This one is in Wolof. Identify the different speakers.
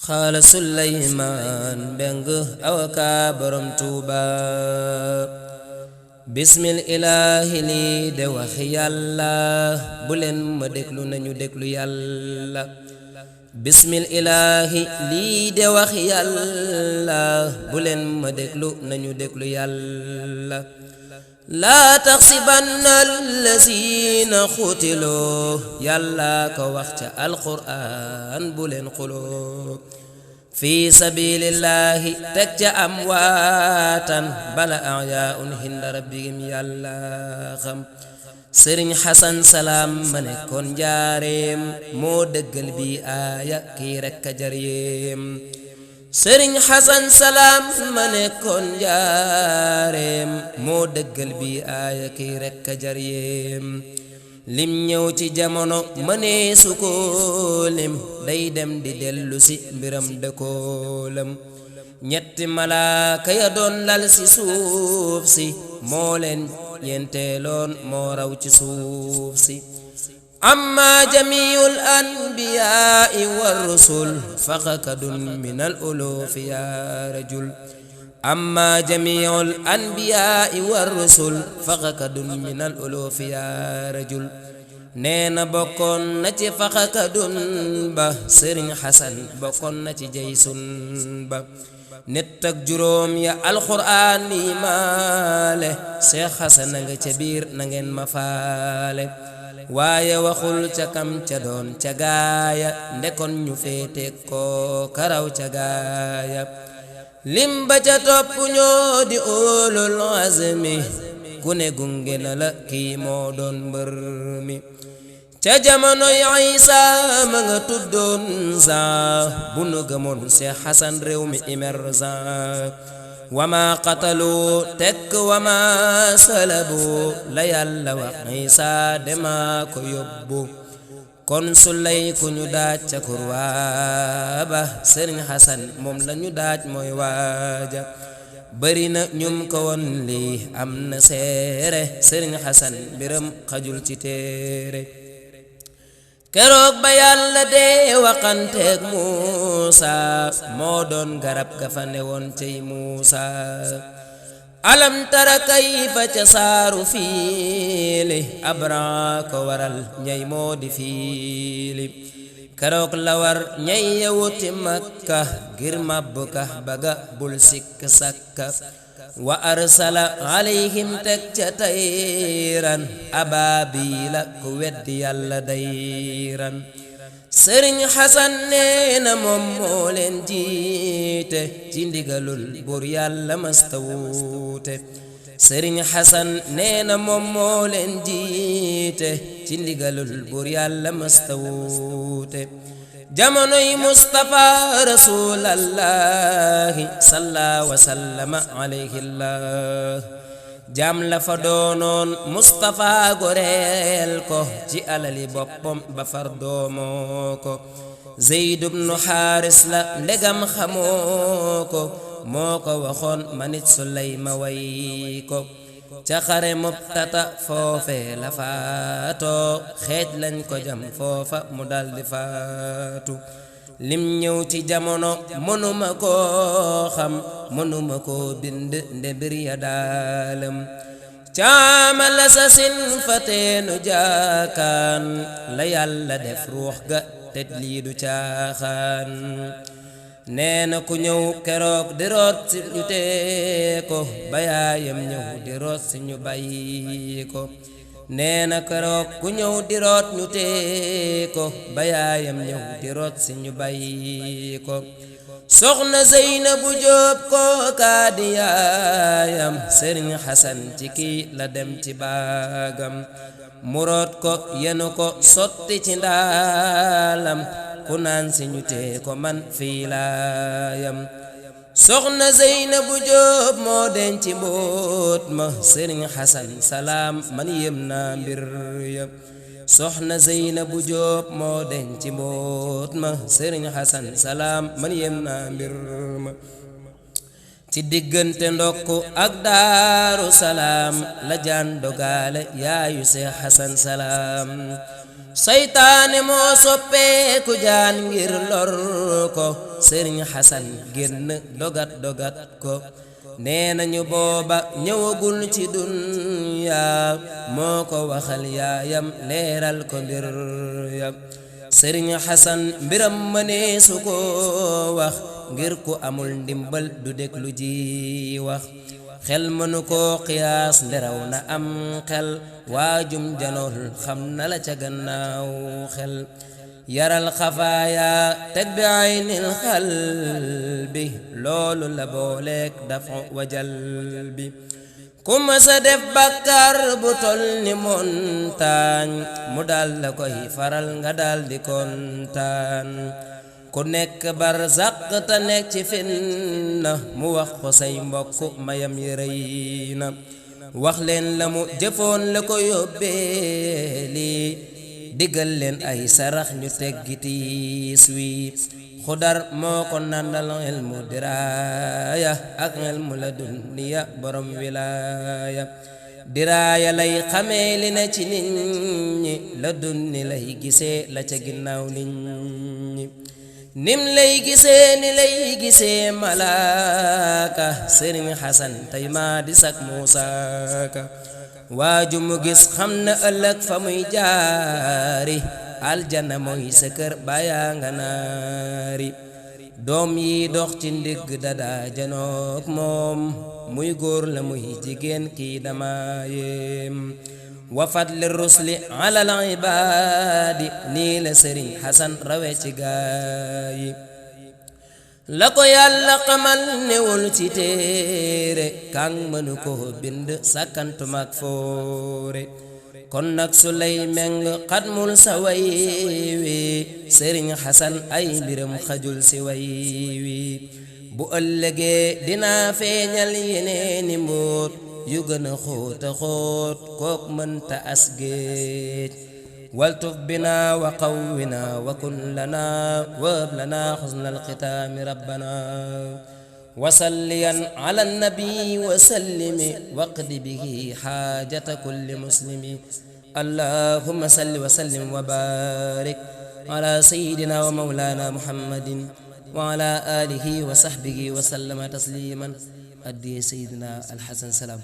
Speaker 1: xaala Suleymaan Mbeng awka borom Tuuba bismil ilaahi lii de wax yàlla bu leen ma déglu nañu déglu yàlla bismil ilaahi lii de wax yàlla bu leen ma déglu nañu déglu yàlla laa taxsibanna allazina xutiloo yàlla ko wax ca alquraan bu leen xuloo fi sabilillahi teg ca amwaatan bala ahyaa'un hinda rabbihim yàlla xam sëriñ xasan salaam ma nekkoon njaareem moo dëggal bi aaya kii rekk a jar yéem sëriñ xasan salaam ma nekkoon njaareem moo dëggal bi aaya kii rekk a jar yéem lim ñëw ci jamono mënee su ko lim day dem di dellu si mbiram dëkkoolam ñetti malaaka ya doon lal si suuf si moo leen ñeenteeloon moo raw ci suuf si amma jamiul anbiyaai war rusul faqakadun min al ulufi ya rajul amma jamiul anbiyaai war rusul faqakadun min al ulufi ya rajul nee na bokkoon na ci faqakadun ba sëriñ xasan bokkoon na ci jaysun ba nit ak juróom ya alxuraan li maale seex xasan na nga ca biir na ngeen ma faale waaye waxul ca kam ca doon ca gaaya ndekon ñu féete ko karaw ca gaaya lim ba ca topp ñoo di ulul azmi ku ne gunge na la kii moo doon mbër mi ca jamonoy Isa ma nga tuddoon Zaa bu nu gëmoon Seex Xasan réew mi émergent wama qatalu tekk wama salabu la yàlla wax Isa dema ko yóbbu kon su lay ku ñu daaj ca kurwaaba sëriñ Xasan moom la ñu daaj mooy waaja bari na ñum ko won lii am na seere sëriñ Xasan mbiram xajul ci téere keroog ba yàlla dee waxanteeg Muusa moo doon garab ga fa newoon cey Muusa alam tara kayfa ca saaru fiili Abra ko waral ñay moo di fiili keroog la war ñay ya wuti Makka ngir màbb ka baga bul sikk sakka wa arsala alayhim teg ca tayran abaabila ku weddi yàlla dayran sëriñ xasan nee na moom moo leen jiite ci ndigalul buur yàlla mastawuute sëriñ xasan nee na moom moo leen jiite ci ndigalul buur yàlla mastawuute jamonoy Mustafa rasulallahi salla wa sallama alayhillah jaam la fa doonoon Mustafa goreel ko ci alali boppam ba far doomoo ko Zayd ibnu Xaaris la ndegam xamoo ko moo ko waxoon manit Sulayma way ko ca xare Mubtata foofe la faatoo xeej lañ ko jam foofa mu daldi faatu lim ñëw ci jamono mënuma koo xam mënuma koo bind nde mbir ya daalam caama la sa sin fa teenu jaakaan la yàlla def ruux ga tëj lii du caaxaan nee na ku ñëw keroog di root si ñu tee ko ba yaayam ñëw di root si ñu bàyyi ko nee na keroog ku ñëw di root ñu tee ko ba yaayam ñëw di root si ñu bàyyi ko soxna Zeynabu Jóob kookaa di yaayam sëriñ Xasan ci kii la dem ci baagam mu root ko yenu ko sotti ci ndaalam ku naan si ñu tee ko man fii laayam soxna Zeynabu Jóob moo denci mbóot ma sëriñ Xasan salaam man yem naa mbir ya soxna Zeynabu Jóob moo denci mbóot ma sëriñ Xasan salaam man yem naa mbir ma ci diggante ndokku ak Daaru Salaam la jaan dogaale yaayu Seex Xasan salaam saytaane moo soppeeku jaan ngir lor ko sëriñ xasan génn dogat ko nee nañu booba ñëwagul ci dunya moo ko waxal yaayam leeral ko mbir ya sëriñ xasan mbiram mënee su ko wax ngir ku amul ndimbal du déglu ji wax xel mënu koo qiyaas nderaw na am xel waajum janool xam na la ca gannaaw xel yaral xafaaya teg bi aynil xal bi loolu la booleek dafa wajal bi ku mësa def bàkkaar bu tol ni montagne mu dal la koy faral nga dal di kontaan ku nekk barzaq ta nekk ci finna mu wax ko say mbokk mayam yi rëy na wax leen la mu jëfoon la ko yóbbee lii digal leen ay sarax ñu teggi tiis wi xudar moo ko nandal ilmu diraaya ak ilmu la duniya borom wilaaya diraaya lay xamee li na ci nit ñi la dunni lay gisee la ca ginnaaw nit ñi nim lay gisee ni lay gisee malaaka sëriñ xasan tey maa di sak muusaaka waaju mu gis xam na ëllëg fa muy jaari aljana mooy sa kër bàyyaa nga naari doom yi dox ci ndigg dadaa janook moom muy góor la muy jigéen kii dama yéem wa fadli rusli alal ibaadi nii la sëriñ xasan rawe ci gaayi la ko yàlla xamal newul ci téere kàng mënu ko bind sàkkantumak foore kon nag su lay meng xatmul sa way wi sëriñ xasan ay mbiram xajul si way wi bu ëllëgee dinaa feeñal yeneeni mbóot yu gën a xóota xóot kook mënta asgeej waltuf bina wa qawwina wa kun lana wab lana xusnal xitaami rabbana wasalliyan ala nabi wa sallimi waqdi bihi xaajata kulli muslimi allahumma salli wa sallim wa barik ala sayyidina wa mawlana muhammadin wa ala alihi wa sahbihi wa sallama tasliman addi sayyidina alxasan salaam